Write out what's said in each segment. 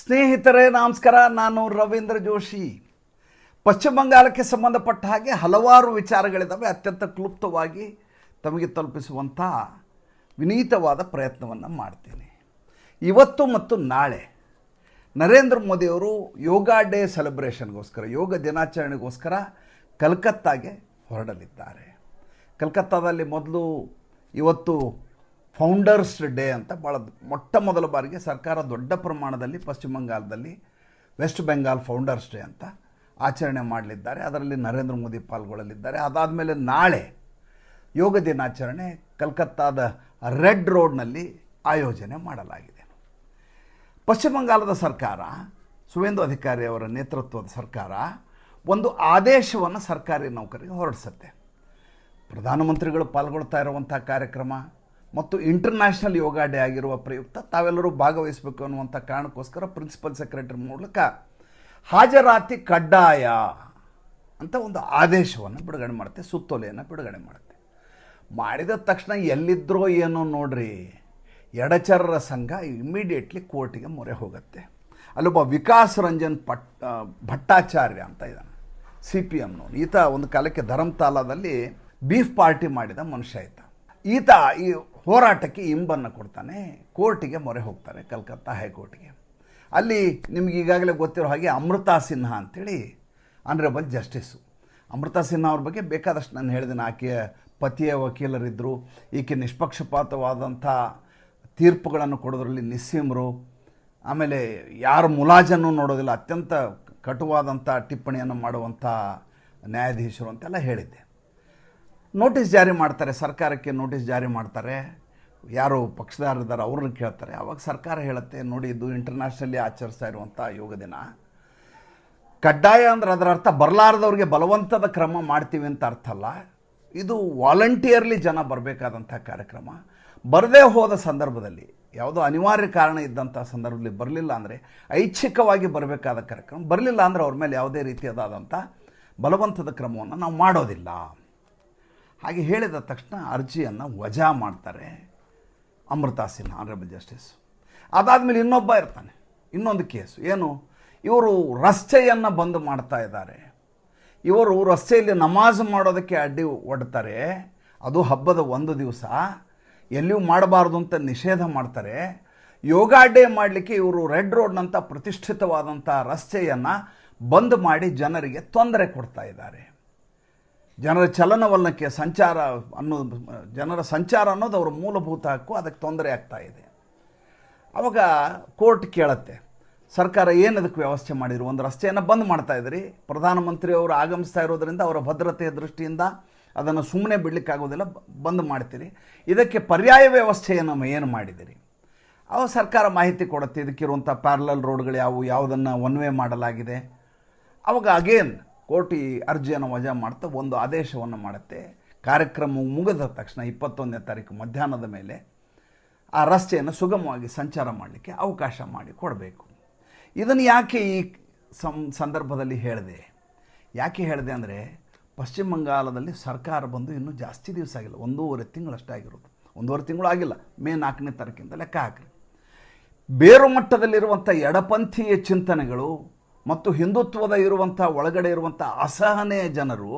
ಸ್ನೇಹಿತರೇ ನಮಸ್ಕಾರ. ನಾನು ರವೀಂದ್ರ ಜೋಶಿ. ಪಶ್ಚಿಮ ಬಂಗಾಳಕ್ಕೆ ಸಂಬಂಧಪಟ್ಟ ಹಾಗೆ ಹಲವಾರು ವಿಚಾರಗಳಿದ್ದಾವೆ. ಅತ್ಯಂತ ಕ್ಲುಪ್ತವಾಗಿ ತಮಗೆ ತಲುಪಿಸುವಂಥ ವಿನೀತವಾದ ಪ್ರಯತ್ನವನ್ನು ಮಾಡ್ತೀನಿ. ಇವತ್ತು ಮತ್ತು ನಾಳೆ ನರೇಂದ್ರ ಮೋದಿಯವರು ಯೋಗ ಡೇ ಸೆಲೆಬ್ರೇಷನ್ಗೋಸ್ಕರ, ಯೋಗ ದಿನಾಚರಣೆಗೋಸ್ಕರ ಕಲ್ಕತ್ತಾಗೆ ಹೊರಡಲಿದ್ದಾರೆ. ಕಲ್ಕತ್ತಾದಲ್ಲಿ ಮೊದಲು ಇವತ್ತು ಫೌಂಡರ್ಸ್ ಡೇ ಅಂತ ಮೊಟ್ಟ ಮೊದಲ ಬಾರಿಗೆ ಸರ್ಕಾರ ದೊಡ್ಡ ಪ್ರಮಾಣದಲ್ಲಿ ಪಶ್ಚಿಮ ಬಂಗಾಳದಲ್ಲಿ ವೆಸ್ಟ್ ಬೆಂಗಾಲ್ ಫೌಂಡರ್ಸ್ ಡೇ ಅಂತ ಆಚರಣೆ ಮಾಡಲಿದ್ದಾರೆ. ಅದರಲ್ಲಿ ನರೇಂದ್ರ ಮೋದಿ ಪಾಲ್ಗೊಳ್ಳಲಿದ್ದಾರೆ. ಅದಾದಮೇಲೆ ನಾಳೆ ಯೋಗ ದಿನಾಚರಣೆ ಕಲ್ಕತ್ತಾದ ರೆಡ್ ರೋಡ್ನಲ್ಲಿ ಆಯೋಜನೆ ಮಾಡಲಾಗಿದೆ. ಪಶ್ಚಿಮ ಬಂಗಾಳದ ಸರ್ಕಾರ, ಸುವೇಂದು ಅಧಿಕಾರಿ ಅವರ ನೇತೃತ್ವದ ಸರ್ಕಾರ ಒಂದು ಆದೇಶವನ್ನು ಸರ್ಕಾರಿ ನೌಕರಿಗೆ ಹೊರಡಿಸುತ್ತೆ. ಪ್ರಧಾನಮಂತ್ರಿಗಳು ಪಾಲ್ಗೊಳ್ತಾ ಇರುವಂಥ ಕಾರ್ಯಕ್ರಮ ಮತ್ತು ಇಂಟರ್ನ್ಯಾಷನಲ್ ಯೋಗ ಡೇ ಆಗಿರುವ ಪ್ರಯುಕ್ತ ತಾವೆಲ್ಲರೂ ಭಾಗವಹಿಸಬೇಕು ಅನ್ನುವಂಥ ಕಾರಣಕ್ಕೋಸ್ಕರ ಪ್ರಿನ್ಸಿಪಲ್ ಸೆಕ್ರೆಟರಿ ಮೂಲಕ ಹಾಜರಾತಿ ಕಡ್ಡಾಯ ಅಂತ ಒಂದು ಆದೇಶವನ್ನು ಬಿಡುಗಡೆ ಮಾಡುತ್ತೆ, ಸುತ್ತೋಲೆಯನ್ನು ಬಿಡುಗಡೆ ಮಾಡುತ್ತೆ. ಮಾಡಿದ ತಕ್ಷಣ ಎಲ್ಲಿದ್ದರೋ ಏನೋ ನೋಡ್ರಿ, ಎಡಚರರ ಸಂಘ ಇಮ್ಮಿಡಿಯೇಟ್ಲಿ ಕೋರ್ಟಿಗೆ ಮೊರೆ ಹೋಗುತ್ತೆ. ಅಲ್ಲೊಬ್ಬ ವಿಕಾಸ್ ರಂಜನ್ ಭಟ್ಟಾಚಾರ್ಯ ಅಂತ ಇದ್ದಾನೆ, CPMನವನು. ಈತ ಒಂದು ಕಾಲಕ್ಕೆ ಧರ್ಮತಾಲಾದಲ್ಲಿ ಬೀಫ್ ಪಾರ್ಟಿ ಮಾಡಿದ ಮನುಷ್ಯ ಈತ ಈ ಹೋರಾಟಕ್ಕೆ ಇಂಬನ್ನು ಕೊಡ್ತಾನೆ. ಕೋರ್ಟಿಗೆ ಮೊರೆ ಹೋಗ್ತಾರೆ, ಕಲ್ಕತ್ತಾ ಹೈಕೋರ್ಟ್ಗೆ. ಅಲ್ಲಿ ನಿಮ್ಗೆ ಈಗಾಗಲೇ ಗೊತ್ತಿರೋ ಹಾಗೆ ಅಮೃತಾ ಸಿನ್ಹಾ ಅಂಥೇಳಿ ಆನರೇಬಲ್ ಜಸ್ಟಿಸು. ಅಮೃತಾ ಸಿನ್ಹಾ ಅವ್ರ ಬಗ್ಗೆ ಬೇಕಾದಷ್ಟು ನಾನು ಹೇಳಿದ್ದೀನಿ. ಆಕೆಯ ಪತಿಯ ವಕೀಲರಿದ್ದರು, ಈಕೆ ನಿಷ್ಪಕ್ಷಪಾತವಾದಂಥ ತೀರ್ಪುಗಳನ್ನು ಕೊಡೋದ್ರಲ್ಲಿ ನಿಸ್ಸೀಮರು. ಆಮೇಲೆ ಯಾರು ಮುಲಾಜನ್ನು ನೋಡೋದಿಲ್ಲ, ಅತ್ಯಂತ ಕಟುವಾದಂಥ ಟಿಪ್ಪಣಿಯನ್ನು ಮಾಡುವಂಥ ನ್ಯಾಯಾಧೀಶರು ಅಂತೆಲ್ಲ ಹೇಳಿದ್ದೆ. ನೋಟಿಸ್ ಜಾರಿ ಮಾಡ್ತಾರೆ, ಸರ್ಕಾರಕ್ಕೆ ನೋಟಿಸ್ ಜಾರಿ ಮಾಡ್ತಾರೆ. ಯಾರು ಪಕ್ಷದಾರರಿದ್ದಾರೆ ಅವ್ರನ್ನ ಕೇಳ್ತಾರೆ. ಆವಾಗ ಸರ್ಕಾರ ಹೇಳುತ್ತೆ, ನೋಡಿ ಇದು ಇಂಟರ್ನ್ಯಾಷನಲಿ ಆಚರಿಸ್ತಾ ಇರುವಂಥ ಯೋಗ ದಿನ, ಕಡ್ಡಾಯ ಅಂದ್ರೆ ಅದರ ಅರ್ಥ ಬರಲಾರದವ್ರಿಗೆ ಬಲವಂತದ ಕ್ರಮ ಮಾಡ್ತೀವಿ ಅಂತ ಅರ್ಥ ಅಲ್ಲ. ಇದು ವಾಲಂಟಿಯರ್ಲಿ ಜನ ಬರಬೇಕಾದಂಥ ಕಾರ್ಯಕ್ರಮ. ಬರದೇ ಹೋದ ಸಂದರ್ಭದಲ್ಲಿ, ಯಾವುದೋ ಅನಿವಾರ್ಯ ಕಾರಣ ಇದ್ದಂಥ ಸಂದರ್ಭದಲ್ಲಿ ಬರಲಿಲ್ಲ ಅಂದರೆ ಐಚ್ಛಿಕವಾಗಿ ಬರಬೇಕಾದ ಕಾರ್ಯಕ್ರಮ. ಬರಲಿಲ್ಲ ಅಂದರೆ ಅವ್ರ ಮೇಲೆ ಯಾವುದೇ ರೀತಿಯಾದಂಥ ಬಲವಂತದ ಕ್ರಮವನ್ನು ನಾವು ಮಾಡೋದಿಲ್ಲ. ಹಾಗೆ ಹೇಳಿದ ತಕ್ಷಣ ಅರ್ಜಿಯನ್ನು ವಜಾ ಮಾಡ್ತಾರೆ ಅಮೃತಾ ಸಿನ್ಹಾ, ಆನರೇಬಲ್ ಜಸ್ಟಿಸ್. ಅದಾದಮೇಲೆ ಇನ್ನೊಬ್ಬ ಇರ್ತಾನೆ, ಇನ್ನೊಂದು ಕೇಸು. ಏನು, ಇವರು ರಸ್ತೆಯನ್ನು ಬಂದ್ ಮಾಡ್ತಾ ಇದ್ದಾರೆ. ಇವರು ರಸ್ತೆಯಲ್ಲಿ ನಮಾಜ್ ಮಾಡೋದಕ್ಕೆ ಅಡ್ಡಿ ಒಡ್ತಾರೆ. ಅದು ಹಬ್ಬದ ಒಂದು ದಿವಸ, ಎಲ್ಲಿಯೂ ಮಾಡಬಾರ್ದು ಅಂತ ನಿಷೇಧ ಮಾಡ್ತಾರೆ. ಯೋಗ ಡೇ ಮಾಡಲಿಕ್ಕೆ ಇವರು ರೆಡ್ ರೋಡ್ನಂಥ ಪ್ರತಿಷ್ಠಿತವಾದಂಥ ರಸ್ತೆಯನ್ನು ಬಂದ್ ಮಾಡಿ ಜನರಿಗೆ ತೊಂದರೆ ಕೊಡ್ತಾ ಇದ್ದಾರೆ. ಜನರ ಚಲನವಲನಕ್ಕೆ, ಜನರ ಸಂಚಾರ ಅನ್ನೋದು ಅವರ ಮೂಲಭೂತ ಹಕ್ಕು, ಅದಕ್ಕೆ ತೊಂದರೆ ಆಗ್ತಾ ಇದೆ. ಆವಾಗ ಕೋರ್ಟ್ ಕೇಳುತ್ತೆ, ಸರ್ಕಾರ ಏನದಕ್ಕೆ ವ್ಯವಸ್ಥೆ ಮಾಡಿದ್ರು? ಒಂದು ರಸ್ತೆಯನ್ನು ಬಂದ್ ಮಾಡ್ತಾ ಇದ್ರಿ, ಪ್ರಧಾನಮಂತ್ರಿಯವರು ಆಗಮಿಸ್ತಾ ಇರೋದರಿಂದ ಅವರ ಭದ್ರತೆಯ ದೃಷ್ಟಿಯಿಂದ ಅದನ್ನು ಸುಮ್ಮನೆ ಬಿಡಲಿಕ್ಕಾಗೋದಿಲ್ಲ, ಬಂದ್ ಮಾಡ್ತೀರಿ. ಇದಕ್ಕೆ ಪರ್ಯಾಯ ವ್ಯವಸ್ಥೆಯನ್ನು ಏನು ಮಾಡಿದಿರಿ? ಅವಾಗ ಸರ್ಕಾರ ಮಾಹಿತಿ ಕೊಡುತ್ತೆ, ಇದಕ್ಕಿರುವಂಥ ಪ್ಯಾರಲಲ್ ರೋಡ್ಗಳು ಯಾವುದನ್ನು ಒನ್ ವೇ ಮಾಡಲಾಗಿದೆ. ಅವಾಗ ಅಗೇನ್ ಕೋರ್ಟ್ ಈ ಅರ್ಜಿಯನ್ನು ವಜಾ ಮಾಡ್ತಾ ಒಂದು ಆದೇಶವನ್ನು ಮಾಡುತ್ತೆ. ಕಾರ್ಯಕ್ರಮ ಮುಗಿದ ತಕ್ಷಣ 21ನೇ ತಾರೀಕು ಮಧ್ಯಾಹ್ನದ ಮೇಲೆ ಆ ರಸ್ತೆಯನ್ನು ಸುಗಮವಾಗಿ ಸಂಚಾರ ಮಾಡಲಿಕ್ಕೆ ಅವಕಾಶ ಮಾಡಿ ಕೊಡಬೇಕು. ಇದನ್ನು ಯಾಕೆ ಈ ಸಂದರ್ಭದಲ್ಲಿ ಹೇಳಿದೆ? ಯಾಕೆ ಹೇಳಿದೆ ಅಂದರೆ, ಪಶ್ಚಿಮ ಬಂಗಾಳದಲ್ಲಿ ಸರ್ಕಾರ ಬಂದು ಇನ್ನೂ ಜಾಸ್ತಿ ದಿವಸ ಆಗಿಲ್ಲ, 1.5 ತಿಂಗಳಷ್ಟೇ ಆಗಿರೋದು. 1.5 ತಿಂಗಳು ಆಗಿಲ್ಲ, ಮೇ 4ನೇ ತಾರೀಕಿಂದ ಲೆಕ್ಕ ಹಾಕಿರಿ. ಬೇರು ಮಟ್ಟದಲ್ಲಿರುವಂಥ ಎಡಪಂಥೀಯ ಚಿಂತನೆಗಳು ಮತ್ತು ಹಿಂದುತ್ವದ ಇರುವಂಥ ಒಳಗಡೆ ಇರುವಂಥ ಅಸಹನೆಯ ಜನರು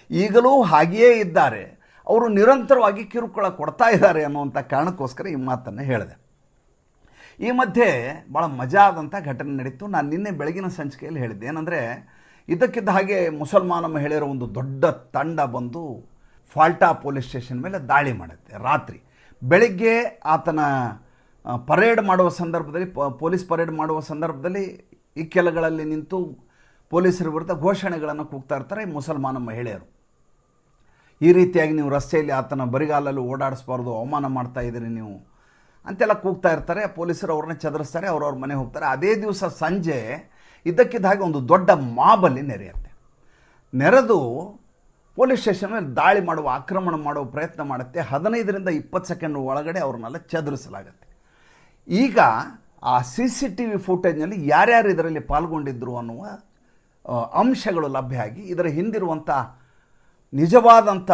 ಈಗಲೂ ಹಾಗೆಯೇ ಇದ್ದಾರೆ. ಅವರು ನಿರಂತರವಾಗಿ ಕಿರುಕುಳ ಕೊಡ್ತಾ ಇದ್ದಾರೆ ಅನ್ನುವಂಥ ಕಾರಣಕ್ಕೋಸ್ಕರ ಈ ಮಾತನ್ನು ಹೇಳಿದೆ. ಈ ಮಧ್ಯೆ ಭಾಳ ಮಜಾ ಆದಂಥ ಘಟನೆ ನಡೀತು. ನಾನು ನಿನ್ನೆ ಬೆಳಗಿನ ಸಂಚಿಕೆಯಲ್ಲಿ ಹೇಳಿದ್ದೆ. ಏನಂದರೆ, ಇದಕ್ಕಿದ್ದ ಹಾಗೆ ಮುಸಲ್ಮಾನ ಮಹಿಳೆಯರ ಒಂದು ದೊಡ್ಡ ತಂಡ ಬಂದು ಫಾಲ್ಟಾ ಪೊಲೀಸ್ ಸ್ಟೇಷನ್ ಮೇಲೆ ದಾಳಿ ಮಾಡುತ್ತೆ ರಾತ್ರಿ. ಬೆಳಗ್ಗೆ ಆತನ ಪರೇಡ್ ಮಾಡುವ ಸಂದರ್ಭದಲ್ಲಿ, ಪೊಲೀಸ್ ಪರೇಡ್ ಮಾಡುವ ಸಂದರ್ಭದಲ್ಲಿ ಇಕ್ಕೆಲಗಳಲ್ಲಿ ನಿಂತು ಪೊಲೀಸರ ವಿರುದ್ಧ ಘೋಷಣೆಗಳನ್ನು ಕೂಗ್ತಾ ಇರ್ತಾರೆ ಮುಸಲ್ಮಾನ ಮಹಿಳೆಯರು. ಈ ರೀತಿಯಾಗಿ ನೀವು ರಸ್ತೆಯಲ್ಲಿ ಆತನ ಬರಿಗಾಲಲ್ಲಿ ಓಡಾಡಿಸ್ಬಾರ್ದು, ಅವಮಾನ ಮಾಡ್ತಾ ಇದ್ದೀರಿ ನೀವು ಅಂತೆಲ್ಲ ಕೂಗ್ತಾ ಇರ್ತಾರೆ. ಪೊಲೀಸರು ಅವ್ರನ್ನ ಚದರಿಸ್ತಾರೆ, ಅವ್ರವ್ರ ಮನೆ ಹೋಗ್ತಾರೆ. ಅದೇ ದಿವಸ ಸಂಜೆ ಇದ್ದಕ್ಕಿದ್ದ ಹಾಗೆ ಒಂದು ದೊಡ್ಡ ಮಾಬಲ್ಲಿ ನೆರೆದು ಪೊಲೀಸ್ ಸ್ಟೇಷನ್ ಮೇಲೆ ದಾಳಿ ಮಾಡುವ, ಆಕ್ರಮಣ ಮಾಡುವ ಪ್ರಯತ್ನ ಮಾಡುತ್ತೆ. 15ರಿಂದ 20 ಸೆಕೆಂಡ್ ಒಳಗಡೆ ಅವ್ರನ್ನೆಲ್ಲ ಚದುರಿಸಲಾಗುತ್ತೆ. ಈಗ ಆ CCTV ಫುಟೇಜ್ನಲ್ಲಿ ಯಾರ್ಯಾರು ಇದರಲ್ಲಿ ಪಾಲ್ಗೊಂಡಿದ್ದರು ಅನ್ನುವ ಅಂಶಗಳು ಲಭ್ಯ ಆಗಿ ಇದರ ಹಿಂದಿರುವಂಥ ನಿಜವಾದಂಥ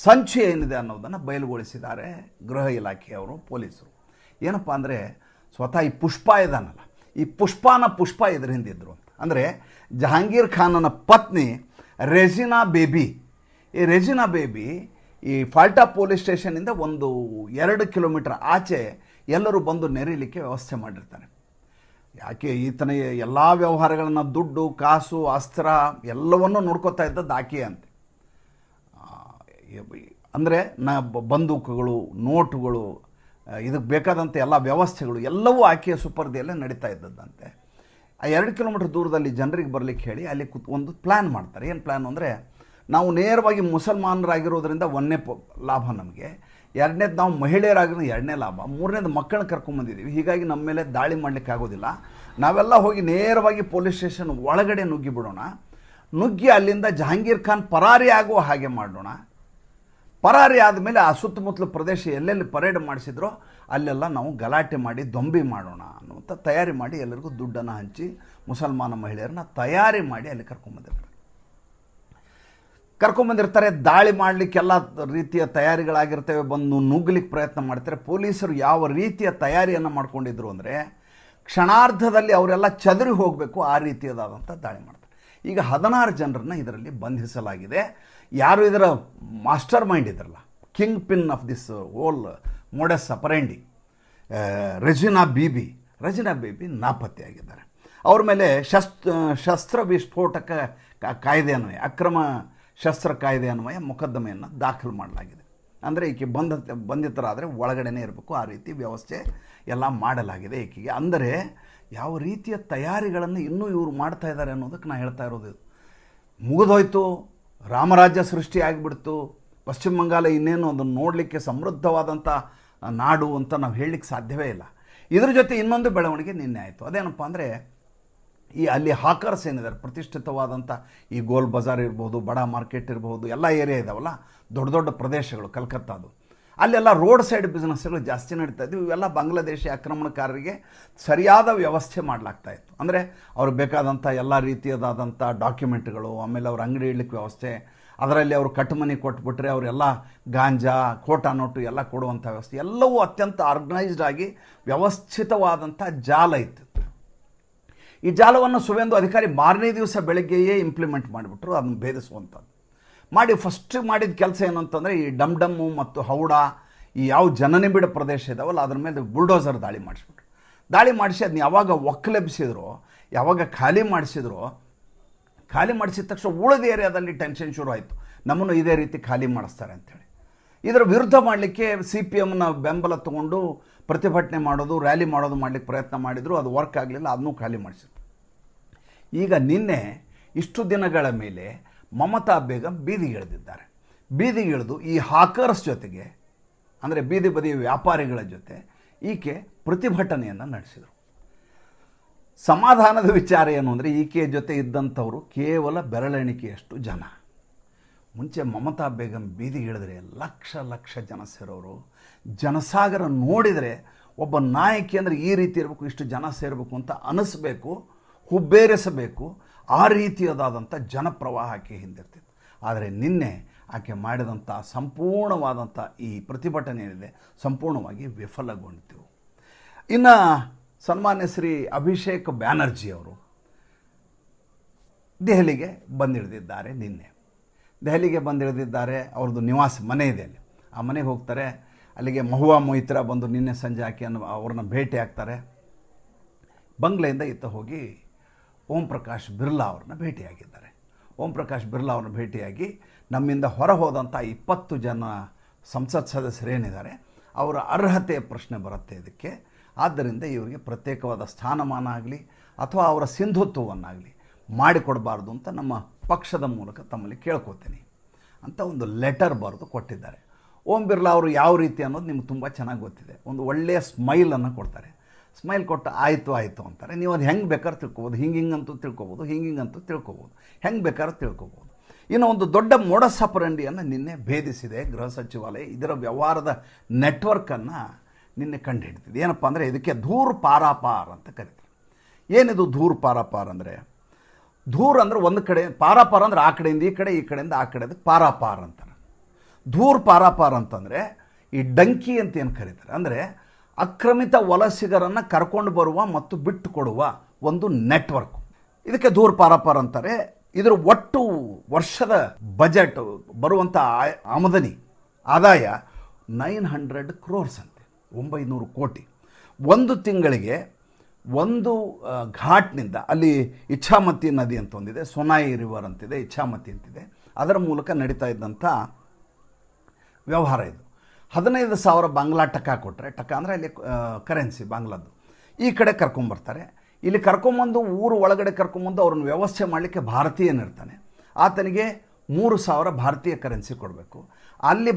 ಸಂಚು ಏನಿದೆ ಅನ್ನೋದನ್ನು ಬಯಲುಗೊಳಿಸಿದ್ದಾರೆ ಗೃಹ ಇಲಾಖೆಯವರು, ಪೊಲೀಸರು. ಏನಪ್ಪ ಅಂದರೆ, ಸ್ವತಃ ಈ ಪುಷ್ಪ ಇದಾನಲ್ಲ, ಈ ಪುಷ್ಪ ಇದ್ರ ಹಿಂದಿದ್ರು ಅಂತ. ಅಂದರೆ ಜಹಾಂಗೀರ್ ಖಾನನ ಪತ್ನಿ ರೆಜಿನಾ ಬೇಬಿ, ಈ ರೆಜಿನಾ ಬೇಬಿ ಈ ಫಾಲ್ಟಾ ಪೊಲೀಸ್ ಸ್ಟೇಷನಿಂದ 1-2 ಕಿಲೋಮೀಟರ್ ಆಚೆ ಎಲ್ಲರೂ ಬಂದು ನೆರೀಲಿಕ್ಕೆ ವ್ಯವಸ್ಥೆ ಮಾಡಿರ್ತಾರೆ. ಯಾಕೆ ಈತನ ಎಲ್ಲ ವ್ಯವಹಾರಗಳನ್ನು, ದುಡ್ಡು, ಕಾಸು, ಅಸ್ತ್ರ ಎಲ್ಲವನ್ನೂ ನೋಡ್ಕೋತಾ ಇದ್ದದ್ದು ಆಕೆ ಅಂತೆ. ಅಂದರೆ ಬಂದೂಕುಗಳು, ನೋಟುಗಳು, ಇದಕ್ಕೆ ಬೇಕಾದಂಥ ಎಲ್ಲ ವ್ಯವಸ್ಥೆಗಳು ಎಲ್ಲವೂ ಆಕೆಯ ಸುಪರ್ದಿಯಲ್ಲೇ ನಡೀತಾ ಇದ್ದದ್ದಂತೆ. ಆ 2 ಕಿಲೋಮೀಟರ್ ದೂರದಲ್ಲಿ ಜನರಿಗೆ ಬರಲಿಕ್ಕೆ ಹೇಳಿ ಅಲ್ಲಿ ಒಂದು ಪ್ಲ್ಯಾನ್ ಮಾಡ್ತಾರೆ. ಏನು ಪ್ಲ್ಯಾನ್ ಅಂದರೆ, ನಾವು ನೇರವಾಗಿ ಮುಸಲ್ಮಾನರಾಗಿರೋದ್ರಿಂದ ಒಂದನೇ ಲಾಭ ನಮಗೆ, ಎರಡನೇದು ನಾವು ಮಹಿಳೆಯರಾಗಿರೋ ಎರಡನೇ ಲಾಭ, ಮೂರನೇದು ಮಕ್ಕಳನ್ನ ಕರ್ಕೊಂಬಂದಿದ್ದೀವಿ, ಹೀಗಾಗಿ ನಮ್ಮ ಮೇಲೆ ದಾಳಿ ಮಾಡಲಿಕ್ಕೆ ಆಗೋದಿಲ್ಲ. ನಾವೆಲ್ಲ ಹೋಗಿ ನೇರವಾಗಿ ಪೊಲೀಸ್ ಸ್ಟೇಷನ್ ಒಳಗಡೆ ನುಗ್ಗಿ ಬಿಡೋಣ, ನುಗ್ಗಿ ಅಲ್ಲಿಂದ ಜಹಾಂಗೀರ್ ಖಾನ್ ಪರಾರಿ ಆಗುವ ಹಾಗೆ ಮಾಡೋಣ. ಪರಾರಿ ಆದಮೇಲೆ ಆ ಸುತ್ತಮುತ್ತಲ ಪ್ರದೇಶ ಎಲ್ಲೆಲ್ಲಿ ಪರೇಡ್ ಮಾಡಿಸಿದ್ರೋ ಅಲ್ಲೆಲ್ಲ ನಾವು ಗಲಾಟೆ ಮಾಡಿ ದೊಂಬಿ ಮಾಡೋಣ ಅನ್ನುವಂಥ ತಯಾರಿ ಮಾಡಿ ಎಲ್ಲರಿಗೂ ದುಡ್ಡನ್ನು ಹಂಚಿ ಮುಸಲ್ಮಾನ ಮಹಿಳೆಯರನ್ನ ತಯಾರಿ ಮಾಡಿ ಅಲ್ಲಿ ಕರ್ಕೊಂಬಂದಿರ್ತಾರೆ. ದಾಳಿ ಮಾಡಲಿಕ್ಕೆಲ್ಲ ರೀತಿಯ ತಯಾರಿಗಳಾಗಿರ್ತವೆ. ಬಂದು ನುಗ್ಗಲಿಕ್ಕೆ ಪ್ರಯತ್ನ ಮಾಡ್ತಾರೆ. ಪೊಲೀಸರು ಯಾವ ರೀತಿಯ ತಯಾರಿಯನ್ನು ಮಾಡ್ಕೊಂಡಿದ್ರು ಅಂದರೆ, ಕ್ಷಣಾರ್ಧದಲ್ಲಿ ಅವರೆಲ್ಲ ಚದರಿ ಹೋಗಬೇಕು, ಆ ರೀತಿಯದಾದಂಥ ದಾಳಿ ಮಾಡ್ತಾರೆ. ಈಗ 16 ಜನರನ್ನ ಇದರಲ್ಲಿ ಬಂಧಿಸಲಾಗಿದೆ. ಯಾರು ಇದರ ಮಾಸ್ಟರ್ ಮೈಂಡ್ ಇದ್ರಲ್ಲ, king pin of this whole modus operandi, Regina Baby ನಾಪತ್ತೆಯಾಗಿದ್ದಾರೆ. ಅವ್ರ ಮೇಲೆ ಶಸ್ತ್ರ ವಿಸ್ಫೋಟಕ ಕಾಯ್ದೆ ಅನ್ವಯ, ಅಕ್ರಮ ಶಸ್ತ್ರ ಕಾಯ್ದೆ ಅನ್ವಯ ಮೊಕದ್ದಮೆಯನ್ನು ದಾಖಲು ಮಾಡಲಾಗಿದೆ. ಅಂದರೆ ಈಕೆ ಬಂಧಿತರಾದರೆ ಒಳಗಡೆನೇ ಇರಬೇಕು, ಆ ರೀತಿ ವ್ಯವಸ್ಥೆ ಎಲ್ಲ ಮಾಡಲಾಗಿದೆ ಈಕೆಗೆ. ಅಂದರೆ ಯಾವ ರೀತಿಯ ತಯಾರಿಗಳನ್ನು ಇನ್ನೂ ಇವರು ಮಾಡ್ತಾ ಇದ್ದಾರೆ ಅನ್ನೋದಕ್ಕೆ ನಾನು ಹೇಳ್ತಾ ಇರೋದು. ಮುಗಿದೋಯ್ತು, ರಾಮರಾಜ್ಯ ಸೃಷ್ಟಿ ಆಗಿಬಿಡ್ತು, ಪಶ್ಚಿಮ ಬಂಗಾಳ ಇನ್ನೇನು ಅದನ್ನು ನೋಡಲಿಕ್ಕೆ ಸಮೃದ್ಧವಾದಂಥ ನಾಡು ಅಂತ ನಾವು ಹೇಳಲಿಕ್ಕೆ ಸಾಧ್ಯವೇ ಇಲ್ಲ. ಇದ್ರ ಜೊತೆ ಇನ್ನೊಂದು ಬೆಳವಣಿಗೆ ನಿನ್ನೆ ಆಯಿತು. ಅದೇನಪ್ಪ ಅಂದರೆ, ಈ ಅಲ್ಲಿ ಹಾಕರ್ಸ್ ಏನಿದ್ದಾರೆ, ಪ್ರತಿಷ್ಠಿತವಾದಂಥ ಈ ಗೋಲ್ ಬಜಾರ್ ಇರ್ಬೋದು, ಬಡ ಮಾರ್ಕೆಟ್ ಇರ್ಬೋದು, ಎಲ್ಲ ಏರಿಯಾ ಇದಾವಲ್ಲ, ದೊಡ್ಡ ದೊಡ್ಡ ಪ್ರದೇಶಗಳು, ಕಲ್ಕತ್ತಾದು, ಅಲ್ಲೆಲ್ಲ ರೋಡ್ ಸೈಡ್ ಬಿಸ್ನೆಸ್ಗಳು ಜಾಸ್ತಿ ನಡೀತಾ ಇದ್ವು. ಇವೆಲ್ಲ ಬಾಂಗ್ಲಾದೇಶಿ ಆಕ್ರಮಣಕಾರರಿಗೆ ಸರಿಯಾದ ವ್ಯವಸ್ಥೆ ಮಾಡಲಾಗ್ತಾಯಿತ್ತು. ಅಂದರೆ ಅವ್ರಿಗೆ ಬೇಕಾದಂಥ ಎಲ್ಲ ರೀತಿಯದಾದಂಥ ಡಾಕ್ಯುಮೆಂಟ್ಗಳು, ಆಮೇಲೆ ಅವ್ರ ಅಂಗಡಿ ಇಡ್ಲಿಕ್ಕೆ ವ್ಯವಸ್ಥೆ, ಅದರಲ್ಲಿ ಅವರು ಕಟ್ಟುಮನಿ ಕೊಟ್ಬಿಟ್ರೆ ಅವರೆಲ್ಲ ಗಾಂಜಾ, ಖೋಟಾ ನೋಟು ಎಲ್ಲ ಕೊಡುವಂಥ ವ್ಯವಸ್ಥೆ, ಎಲ್ಲವೂ ಅತ್ಯಂತ ಆರ್ಗನೈಸ್ಡ್ ಆಗಿ ವ್ಯವಸ್ಥಿತವಾದಂಥ ಜಾಲ ಇತ್ತು. ಈ ಜಾಲವನ್ನು ಸುವೇಂದು ಅಧಿಕಾರಿ ಮಾರನೇ ದಿವಸ ಬೆಳಗ್ಗೆಯೇ ಇಂಪ್ಲಿಮೆಂಟ್ ಮಾಡಿಬಿಟ್ರು, ಅದನ್ನು ಭೇದಿಸುವಂಥದ್ದು ಮಾಡಿ. ಫಸ್ಟ್ ಮಾಡಿದ ಕೆಲಸ ಏನು ಅಂತಂದರೆ, ಈ ಡಮ್ಮು ಮತ್ತು ಹೌಡಾ, ಈ ಯಾವ ಜನನಿಬಿಡ ಪ್ರದೇಶ ಇದಾವಲ್ಲ ಅದ್ರ ಮೇಲೆ ಬುಲ್ಡೋಸರ್ ದಾಳಿ ಮಾಡಿಸ್ಬಿಟ್ರು. ದಾಳಿ ಮಾಡಿಸಿ ಅದನ್ನ ಯಾವಾಗ ಒಕ್ಕಲೆಬ್ಸಿದ್ರು, ಯಾವಾಗ ಖಾಲಿ ಮಾಡಿಸಿದ ತಕ್ಷಣ ಉಳಿದ ಏರಿಯಾದಲ್ಲಿ ಟೆನ್ಷನ್ ಶುರು ಆಯಿತು, ನಮ್ಮನ್ನು ಇದೇ ರೀತಿ ಖಾಲಿ ಮಾಡಿಸ್ತಾರೆ ಅಂಥೇಳಿ. ಇದರ ವಿರುದ್ಧ ಮಾಡಲಿಕ್ಕೆ CPMನ ಬೆಂಬಲ ತಗೊಂಡು ಪ್ರತಿಭಟನೆ ಮಾಡೋದು, ರ್ಯಾಲಿ ಮಾಡೋದು ಮಾಡಲಿಕ್ಕೆ ಪ್ರಯತ್ನ ಮಾಡಿದರು. ಅದು ವರ್ಕ್ ಆಗಲಿಲ್ಲ, ಅದನ್ನೂ ಖಾಲಿ ಮಾಡಿಸಿದ್ರು. ಈಗ ನಿನ್ನೆ ಇಷ್ಟು ದಿನಗಳ ಮೇಲೆ ಮಮತಾ ಬೇಗಂ ಬೀದಿಗಿಳಿದಿದ್ದಾರೆ. ಬೀದಿಗಿಳಿದು ಈ ಹಾಕರ್ಸ್ ಜೊತೆಗೆ, ಅಂದರೆ ಬೀದಿ ಬದಿಯ ವ್ಯಾಪಾರಿಗಳ ಜೊತೆ ಈಕೆ ಪ್ರತಿಭಟನೆಯನ್ನು ನಡೆಸಿದರು. ಸಮಾಧಾನದ ವಿಚಾರ ಏನು ಅಂದರೆ, ಈಕೆಯ ಜೊತೆ ಇದ್ದಂಥವರು ಕೇವಲ ಬೆರಳೆಣಿಕೆಯಷ್ಟು ಜನ. ಮುಂಚೆ ಮಮತಾ ಬೇಗಂ ಬೀದಿಗಿಳಿದ್ರೆ ಲಕ್ಷ ಜನ ಸೇರೋರು. ಜನಸಾಗರ ನೋಡಿದರೆ ಒಬ್ಬ ನಾಯಕಿ ಅಂದರೆ ಈ ರೀತಿ ಇರಬೇಕು, ಇಷ್ಟು ಜನ ಸೇರಬೇಕು ಅಂತ ಅನಿಸ್ಬೇಕು, ಹುಬ್ಬೇರಿಸಬೇಕು. ಆ ರೀತಿಯಾದಂಥ ಜನಪ್ರವಾಹ ಆಕೆ ಹಿಂದಿರ್ತಿತ್ತು. ಆದರೆ ನಿನ್ನೆ ಆಕೆ ಮಾಡಿದಂಥ ಸಂಪೂರ್ಣವಾದಂಥ ಈ ಪ್ರತಿಭಟನೆ ಏನಿದೆ ಸಂಪೂರ್ಣವಾಗಿ ವಿಫಲಗೊಂಡಿತು. ಇನ್ನು ಸನ್ಮಾನ್ಯ ಶ್ರೀ ಅಭಿಷೇಕ್ ಬ್ಯಾನರ್ಜಿ ಅವರು ದೆಹಲಿಗೆ ಬಂದಿಳಿದಿದ್ದಾರೆ. ನಿನ್ನೆ ದೆಹಲಿಗೆ ಬಂದಿಳಿದಿದ್ದಾರೆ. ಅವ್ರದ್ದು ನಿವಾಸ ಮನೆ ಇದೆ, ಅಲ್ಲಿ ಆ ಮನೆಗೆ ಹೋಗ್ತಾರೆ. ಅಲ್ಲಿಗೆ ಮಹುವಾ ಮೊಯಿತ್ರಾ ಬಂದು ನಿನ್ನೆ ಸಂಜೆ ಆಕೆಯನ್ನು ಅವ್ರನ್ನ ಭೇಟಿ ಆಗ್ತಾರೆ. ಬಂಗ್ಲೆಯಿಂದ ಈತ ಹೋಗಿ ಓಂ ಪ್ರಕಾಶ್ ಬಿರ್ಲಾ ಅವ್ರನ್ನ ಭೇಟಿಯಾಗಿದ್ದಾರೆ. ಓಂ ಪ್ರಕಾಶ್ ಬಿರ್ಲಾ ಅವ್ರನ್ನ ಭೇಟಿಯಾಗಿ ನಮ್ಮಿಂದ ಹೊರ ಹೋದಂಥ 20 ಜನ ಸಂಸತ್ ಸದಸ್ಯರೇನಿದ್ದಾರೆ ಅವರ ಅರ್ಹತೆಯ ಪ್ರಶ್ನೆ ಬರುತ್ತೆ ಇದಕ್ಕೆ. ಆದ್ದರಿಂದ ಇವರಿಗೆ ಪ್ರತ್ಯೇಕವಾದ ಸ್ಥಾನಮಾನ ಆಗಲಿ ಅಥವಾ ಅವರ ಸಿಂಧುತ್ವವನ್ನಾಗಲಿ ಮಾಡಿಕೊಡಬಾರ್ದು ಅಂತ ನಮ್ಮ ಪಕ್ಷದ ಮೂಲಕ ತಮ್ಮಲ್ಲಿ ಕೇಳ್ಕೊತೀನಿ ಅಂತ ಒಂದು ಲೆಟರ್ ಬರೆದು ಕೊಟ್ಟಿದ್ದಾರೆ. ಓಂ ಬಿರ್ಲಾ ಅವರು ಯಾವ ರೀತಿ ಅನ್ನೋದು ನಿಮ್ಗೆ ತುಂಬ ಚೆನ್ನಾಗಿ ಗೊತ್ತಿದೆ. ಒಂದು ಒಳ್ಳೆಯ ಸ್ಮೈಲನ್ನು ಕೊಡ್ತಾರೆ. ಸ್ಮೈಲ್ ಕೊಟ್ಟು ಆಯಿತು ಅಂತಾರೆ. ನೀವು ಅದು ಹೆಂಗೆ ಬೇಕಾದ್ರೂ ತಿಳ್ಕೊಬೋದು, ಹಿಂಗಂತೂ ತಿಳ್ಕೊಬೋದು, ಹಿಂಗಂತೂ ತಿಳ್ಕೊಬೋದು, ಹೆಂಗೆ ಬೇಕಾದ್ರೂ ತಿಳ್ಕೊಬೋದು. ಇನ್ನು ಒಂದು ದೊಡ್ಡ ಮೋಡಸ್ ಆಪರೆಂಡಿಯನ್ನು ನಿನ್ನೆ ಭೇದಿಸಿದೆ ಗೃಹ ಸಚಿವಾಲಯ. ಇದರ ವ್ಯವಹಾರದ ನೆಟ್ವರ್ಕನ್ನು ನಿನ್ನೆ ಕಂಡುಹಿಡಿದಿದೆ. ಏನಪ್ಪ ಅಂದರೆ, ಇದಕ್ಕೆ ಧೂರ್ ಪಾರಾಪಾರ್ ಅಂತ ಕರೀತಾರೆ. ಏನಿದು ಧೂರ್ ಪಾರಾಪಾರ್ ಅಂದರೆ, ಧೂರ್ ಅಂದರೆ ಒಂದು ಕಡೆ, ಪಾರಾಪಾರ್ ಅಂದರೆ ಆ ಕಡೆಯಿಂದ ಈ ಕಡೆ, ಈ ಕಡೆಯಿಂದ ಆ ಕಡೆ, ಅದಕ್ಕೆ ಪಾರಾಪಾರ್ ಅಂತಾರೆ. ಧೂರ್ ಪಾರಾಪಾರ್ ಅಂತಂದರೆ ಈ ಡಂಕಿ ಅಂತ ಏನು ಕರೀತಾರೆ. ಅಂದರೆ ಅಕ್ರಮಿತ ವಲಸಿಗರನ್ನು ಕರ್ಕೊಂಡು ಬರುವ ಮತ್ತು ಬಿಟ್ಟು ಕೊಡುವ ಒಂದು ನೆಟ್ವರ್ಕ್. ಇದಕ್ಕೆ ದೂರ ಪಾರಾಪಾರ ಅಂತಾರೆ. ಇದರ ಒಟ್ಟು ವರ್ಷದ ಬಜೆಟ್ ಬರುವಂಥ ಆಮದನಿ ಆದಾಯ 900 crores ಅಂತೆ, 900 ಕೋಟಿ. ಒಂದು ತಿಂಗಳಿಗೆ ಒಂದು ಘಾಟ್ನಿಂದ, ಅಲ್ಲಿ ಇಚ್ಛಾಮತಿ ನದಿ ಅಂತ ಒಂದಿದೆ, ಸೊನಾಯಿ ರಿವರ್ ಅಂತಿದೆ, ಇಚ್ಛಾಮತಿ ಅಂತಿದೆ, ಅದರ ಮೂಲಕ ನಡೀತಾ ಇದ್ದಂಥ ವ್ಯವಹಾರ ಇದು. 15,000 ಬಾಂಗ್ಲಾ ಟಕ ಕೊಟ್ಟರೆ, ಟಕ ಅಂದರೆ ಅಲ್ಲಿ ಕರೆನ್ಸಿ ಬಾಂಗ್ಲಾದ್ದು, ಈ ಕಡೆ ಕರ್ಕೊಂಬರ್ತಾರೆ. ಇಲ್ಲಿ ಕರ್ಕೊಂಬಂದು ಊರು ಒಳಗಡೆ ಕರ್ಕೊಂಬಂದು ಅವ್ರನ್ನ ವ್ಯವಸ್ಥೆ ಮಾಡಲಿಕ್ಕೆ ಭಾರತೀಯನಿರ್ತಾನೆ, ಆತನಿಗೆ 3,000 ಭಾರತೀಯ ಕರೆನ್ಸಿ ಕೊಡಬೇಕು. ಅಲ್ಲಿ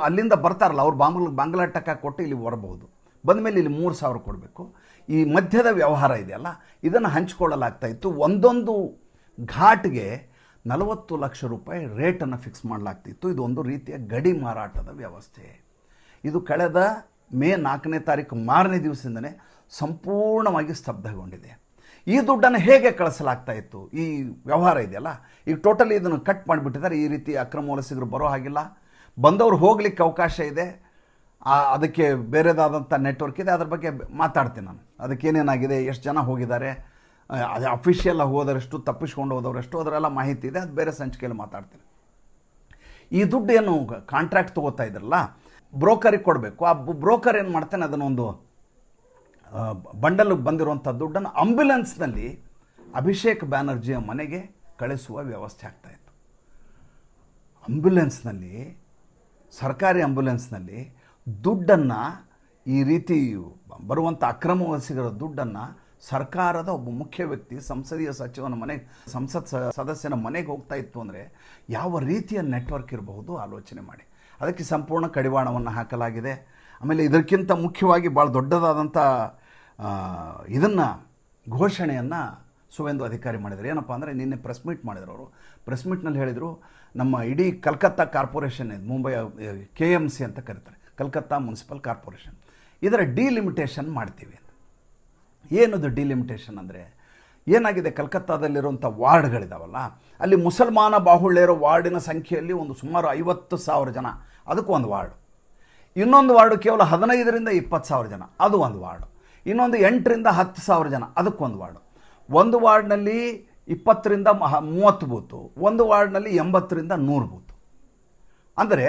ಅಲ್ಲಿಂದ ಬರ್ತಾರಲ್ಲ ಅವ್ರು ಬಾಂಗ್ಲಾ ಟಕ ಕೊಟ್ಟು ಇಲ್ಲಿ ಬರಬಹುದು, ಬಂದಮೇಲೆ ಇಲ್ಲಿ 3,000 ಕೊಡಬೇಕು. ಈ ಮಧ್ಯದ ವ್ಯವಹಾರ ಇದೆಯಲ್ಲ, ಇದನ್ನು ಹಂಚಿಕೊಳ್ಳಲಾಗ್ತಾ ಇತ್ತು. ಒಂದೊಂದು ಘಾಟ್ಗೆ 40 ಲಕ್ಷ ರೂಪಾಯಿ ರೇಟನ್ನು ಫಿಕ್ಸ್ ಮಾಡಲಾಗ್ತಿತ್ತು. ಇದು ಒಂದು ರೀತಿಯ ಗಡಿ ಮಾರಾಟದ ವ್ಯವಸ್ಥೆ. ಇದು ಕಳೆದ ಮೇ 4ನೇ ತಾರೀಕು ಮಾರನೇ ದಿವಸದಿಂದನೇ ಸಂಪೂರ್ಣವಾಗಿ ಸ್ತಬ್ಧಗೊಂಡಿದೆ. ಈ ದುಡ್ಡನ್ನು ಹೇಗೆ ಕಳಿಸಲಾಗ್ತಾ ಇತ್ತು? ಈ ವ್ಯವಹಾರ ಇದೆಯಲ್ಲ, ಈಗ ಟೋಟಲಿ ಇದನ್ನು ಕಟ್ ಮಾಡಿಬಿಟ್ಟಿದ್ದಾರೆ. ಈ ರೀತಿ ಅಕ್ರಮ ವಲಸಿಗರು ಬರೋ ಹಾಗಿಲ್ಲ, ಬಂದವರು ಹೋಗಲಿಕ್ಕೆ ಅವಕಾಶ ಇದೆ. ಅದಕ್ಕೆ ಬೇರೆದಾದಂಥ ನೆಟ್ವರ್ಕ್ ಇದೆ, ಅದ್ರ ಬಗ್ಗೆ ಮಾತಾಡ್ತೀನಿ ನಾನು. ಅದಕ್ಕೇನೇನಾಗಿದೆ, ಎಷ್ಟು ಜನ ಹೋಗಿದ್ದಾರೆ, ಅದು ಅಫಿಷಿಯಲ್ ಹೋದರಷ್ಟು, ತಪ್ಪಿಸ್ಕೊಂಡು ಹೋದವರೆಷ್ಟು, ಅದರೆಲ್ಲ ಮಾಹಿತಿ ಇದೆ, ಅದು ಬೇರೆ ಸಂಚಿಕೆಯಲ್ಲಿ ಮಾತಾಡ್ತೀನಿ. ಈ ದುಡ್ಡು ಏನು ಕಾಂಟ್ರಾಕ್ಟ್ ತೊಗೋತಾ ಇದ್ರಲ್ಲ, ಬ್ರೋಕರಿಗೆ ಕೊಡಬೇಕು. ಆ ಬ್ರೋಕರ್ ಏನು ಮಾಡ್ತಾನೆ, ಅದನ್ನೊಂದು ಬಂಡಲ್ಗೆ ಬಂದಿರುವಂಥ ದುಡ್ಡನ್ನು ಆಂಬ್ಯುಲೆನ್ಸ್ನಲ್ಲಿ ಅಭಿಷೇಕ್ ಬ್ಯಾನರ್ಜಿಯ ಮನೆಗೆ ಕಳಿಸುವ ವ್ಯವಸ್ಥೆ ಆಗ್ತಾಯಿತ್ತು. ಆಂಬ್ಯುಲೆನ್ಸ್ನಲ್ಲಿ, ಸರ್ಕಾರಿ ಆಂಬ್ಯುಲೆನ್ಸ್ನಲ್ಲಿ ದುಡ್ಡನ್ನು, ಈ ರೀತಿ ಬರುವಂಥ ಅಕ್ರಮ ವಲಸಿಗರ ದುಡ್ಡನ್ನು ಸರ್ಕಾರದ ಒಬ್ಬ ಮುಖ್ಯ ವ್ಯಕ್ತಿ, ಸಂಸದೀಯ ಸಚಿವನ ಮನೆಗೆ, ಸಂಸತ್ ಸದಸ್ಯನ ಮನೆಗೆ ಹೋಗ್ತಾ ಇತ್ತು ಅಂದರೆ ಯಾವ ರೀತಿಯ ನೆಟ್ವರ್ಕ್ ಇರಬಹುದು ಆಲೋಚನೆ ಮಾಡಿ. ಅದಕ್ಕೆ ಸಂಪೂರ್ಣ ಕಡಿವಾಣವನ್ನು ಹಾಕಲಾಗಿದೆ. ಆಮೇಲೆ ಇದಕ್ಕಿಂತ ಮುಖ್ಯವಾಗಿ ಭಾಳ ದೊಡ್ಡದಾದಂಥ ಇದನ್ನು ಘೋಷಣೆಯನ್ನು ಸುವೇಂದು ಅಧಿಕಾರಿ ಮಾಡಿದರು. ಏನಪ್ಪ ಅಂದರೆ, ನಿನ್ನೆ ಪ್ರೆಸ್ ಮೀಟ್ ಮಾಡಿದ್ರು ಅವರು. ಪ್ರೆಸ್ ಮೀಟ್ನಲ್ಲಿ ಹೇಳಿದರು, ನಮ್ಮ ಇಡೀ ಕಲ್ಕತ್ತಾ ಕಾರ್ಪೊರೇಷನ್ ಇದೆ, ಮುಂಬೈ KMC ಅಂತ ಕರೀತಾರೆ, ಕಲ್ಕತ್ತಾ ಮುನ್ಸಿಪಲ್ ಕಾರ್ಪೊರೇಷನ್, ಇದರ ಡಿಲಿಮಿಟೇಷನ್ ಮಾಡ್ತೀವಿ ಅಂತ. ಏನದು ಡಿಲಿಮಿಟೇಷನ್ ಅಂದರೆ, ಏನಾಗಿದೆ, ಕಲ್ಕತ್ತಾದಲ್ಲಿರುವಂಥ ವಾರ್ಡ್ಗಳಿದಾವಲ್ಲ, ಅಲ್ಲಿ ಮುಸಲ್ಮಾನ ಬಾಹುಳ್ಯ ಇರೋ ವಾರ್ಡಿನ ಸಂಖ್ಯೆಯಲ್ಲಿ ಒಂದು ಸುಮಾರು 50,000 ಜನ, ಅದಕ್ಕೊಂದು ವಾರ್ಡು. ಇನ್ನೊಂದು ವಾರ್ಡು ಕೇವಲ 15ರಿಂದ 20,000 ಜನ, ಅದು ಒಂದು ವಾರ್ಡು. ಇನ್ನೊಂದು 8ರಿಂದ 10,000 ಜನ, ಅದಕ್ಕೊಂದು ವಾರ್ಡು. ಒಂದು ವಾರ್ಡ್ನಲ್ಲಿ 20ರಿಂದ 30 ಬೂತು, ಒಂದು ವಾರ್ಡ್ನಲ್ಲಿ 80ರಿಂದ 100 ಬೂತು. ಅಂದರೆ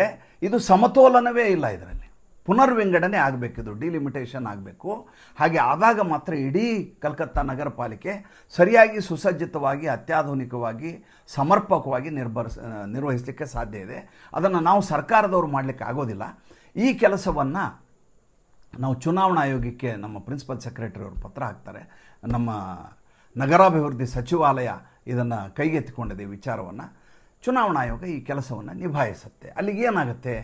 ಇದು ಸಮತೋಲನವೇ ಇಲ್ಲ. ಇದರಲ್ಲಿ ಪುನರ್ವಿಂಗಡಣೆ ಆಗಬೇಕು, ಇದು ಡಿಲಿಮಿಟೇಷನ್ ಆಗಬೇಕು. ಹಾಗೆ ಆದಾಗ ಮಾತ್ರ ಇಡೀ ಕಲ್ಕತ್ತಾ ನಗರ ಪಾಲಿಕೆ ಸರಿಯಾಗಿ, ಸುಸಜ್ಜಿತವಾಗಿ, ಅತ್ಯಾಧುನಿಕವಾಗಿ, ಸಮರ್ಪಕವಾಗಿ ನಿರ್ವಹಿಸಲಿಕ್ಕೆ ಸಾಧ್ಯ ಇದೆ. ಅದನ್ನು ನಾವು ಸರ್ಕಾರದವರು ಮಾಡಲಿಕ್ಕೆ ಆಗೋದಿಲ್ಲ. ಈ ಕೆಲಸವನ್ನು ನಾವು ಚುನಾವಣಾ ಆಯೋಗಕ್ಕೆ ನಮ್ಮ ಪ್ರಿನ್ಸಿಪಲ್ ಸೆಕ್ರೆಟರಿ ಅವರು ಪತ್ರ ಹಾಕ್ತಾರೆ. ನಮ್ಮ ನಗರಾಭಿವೃದ್ಧಿ ಸಚಿವಾಲಯ ಇದನ್ನು ಕೈಗೆತ್ತಿಕೊಂಡಿದೆ ವಿಚಾರವನ್ನು. ಚುನಾವಣಾ ಆಯೋಗ ಈ ಕೆಲಸವನ್ನು ನಿಭಾಯಿಸುತ್ತೆ. ಅಲ್ಲಿಗೆ ಏನಾಗುತ್ತೆ,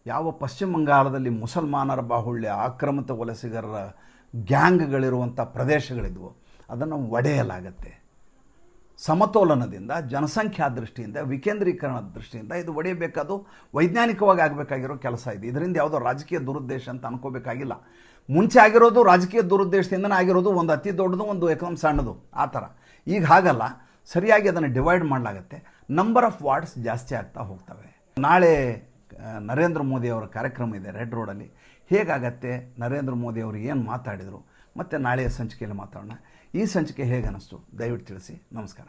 ಯಾವ ಪಶ್ಚಿಮ ಬಂಗಾಳದಲ್ಲಿ ಮುಸಲ್ಮಾನರ ಬಾಹುಳ್ಯ, ಆಕ್ರಮಿತ ವಲಸಿಗರ ಗ್ಯಾಂಗ್ಗಳಿರುವಂಥ ಪ್ರದೇಶಗಳಿದ್ವು, ಅದನ್ನು ಒಡೆಯಲಾಗತ್ತೆ. ಸಮತೋಲನದಿಂದ, ಜನಸಂಖ್ಯಾ ದೃಷ್ಟಿಯಿಂದ, ವಿಕೇಂದ್ರೀಕರಣದ ದೃಷ್ಟಿಯಿಂದ ಇದು ಒಡೆಯಬೇಕಾದು ವೈಜ್ಞಾನಿಕವಾಗಿ ಆಗಬೇಕಾಗಿರೋ ಕೆಲಸ ಇದೆ. ಇದರಿಂದ ಯಾವುದೋ ರಾಜಕೀಯ ದುರುದ್ದೇಶ ಅಂತ ಅನ್ಕೋಬೇಕಾಗಿಲ್ಲ. ಮುಂಚೆ ಆಗಿರೋದು ರಾಜಕೀಯ ದುರುದ್ದೇಶದಿಂದನೇ ಆಗಿರೋದು, ಒಂದು ಅತಿ ದೊಡ್ಡದು, ಒಂದು ಏಕದಮ್ ಸಣ್ಣದು, ಆ ಥರ. ಈಗ ಹಾಗಲ್ಲ, ಸರಿಯಾಗಿ ಅದನ್ನು ಡಿವೈಡ್ ಮಾಡಲಾಗತ್ತೆ. ನಂಬರ್ ಆಫ್ ವಾರ್ಡ್ಸ್ ಜಾಸ್ತಿ ಆಗ್ತಾ ಹೋಗ್ತವೆ. ನಾಳೆ ನರೇಂದ್ರ ಮೋದಿಯವರ ಕಾರ್ಯಕ್ರಮ ಇದೆ ರೆಡ್ ರೋಡಲ್ಲಿ. ಹೇಗಾಗತ್ತೆ, ನರೇಂದ್ರ ಮೋದಿಯವರು ಏನು ಮಾತಾಡಿದರು, ಮತ್ತು ನಾಳೆಯ ಸಂಚಿಕೆಯಲ್ಲಿ ಮಾತಾಡೋಣ. ಈ ಸಂಚಿಕೆ ಹೇಗೆ ಅನ್ನಿಸ್ತು ದಯವಿಟ್ಟು ತಿಳಿಸಿ. ನಮಸ್ಕಾರ.